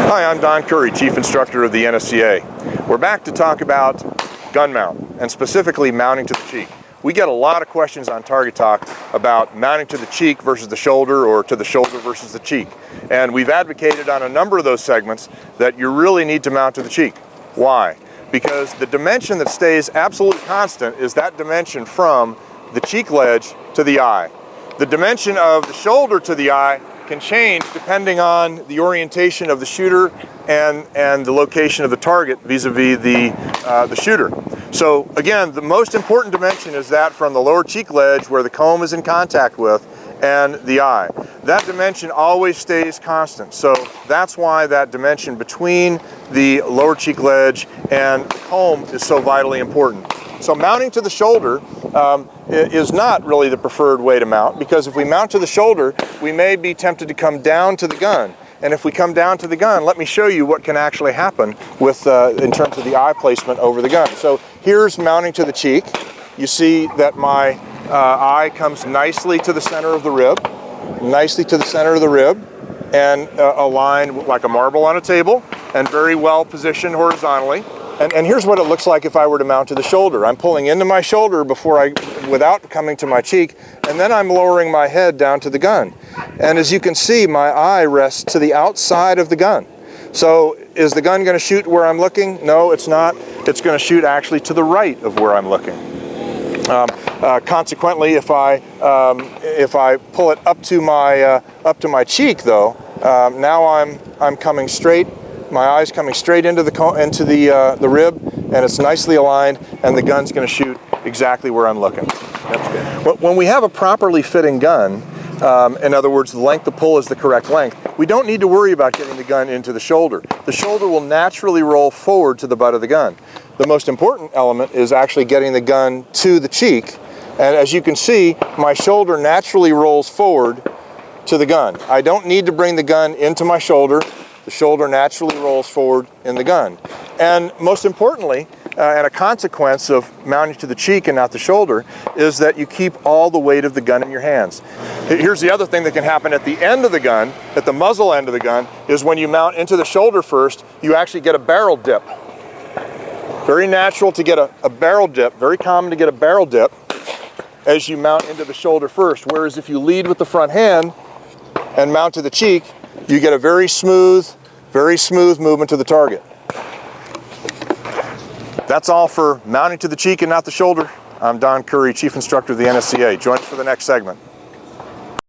Hi, I'm Don Currie, Chief Instructor of the NSCA. We're back to talk about gun mount, and specifically mounting to the cheek. We get a lot of questions on Target Talk about mounting to the cheek versus the shoulder, or to the shoulder versus the cheek. And we've advocated on a number of those segments that you really need to mount to the cheek. Why? Because the dimension that stays absolutely constant is that dimension from the cheek ledge to the eye. The dimension of the shoulder to the eye can change depending on the orientation of the shooter and the location of the target vis-a-vis the shooter. So again, the most important dimension is that from the lower cheek ledge where the comb is in contact with and the eye. That dimension always stays constant. So that's why that dimension between the lower cheek ledge and the comb is so vitally important. So mounting to the shoulder is not really the preferred way to mount, because if we mount to the shoulder, we may be tempted to come down to the gun. And if we come down to the gun, let me show you what can actually happen with in terms of the eye placement over the gun. So here's mounting to the cheek. You see that my eye comes nicely to the center of the rib, and aligned like a marble on a table, and very well positioned horizontally. And here's what it looks like if I were to mount to the shoulder. I'm pulling into my shoulder without coming to my cheek, and then I'm lowering my head down to the gun. And as you can see, my eye rests to the outside of the gun. So is the gun going to shoot where I'm looking? No, it's not. It's going to shoot actually to the right of where I'm looking. Consequently, if I pull it up to my cheek, though, now I'm coming straight. My eye's coming straight into the rib, and it's nicely aligned, and the gun's going to shoot exactly where I'm looking. That's good. When we have a properly fitting gun, in other words, the length of pull is the correct length, we don't need to worry about getting the gun into the shoulder. The shoulder will naturally roll forward to the butt of the gun. The most important element is actually getting the gun to the cheek, and as you can see, my shoulder naturally rolls forward to the gun. I don't need to bring the gun into my shoulder. The shoulder naturally rolls forward in the gun. And most importantly, and a consequence of mounting to the cheek and not the shoulder, is that you keep all the weight of the gun in your hands. Here's the other thing that can happen at the end of the gun, at the muzzle end of the gun, is when you mount into the shoulder first, you actually get a barrel dip. Very natural to get a barrel dip, very common to get a barrel dip as you mount into the shoulder first. Whereas if you lead with the front hand and mount to the cheek, you get a very smooth movement to the target. That's all for mounting to the cheek and not the shoulder. I'm Don Currie, Chief Instructor of the NSCA. Join us for the next segment.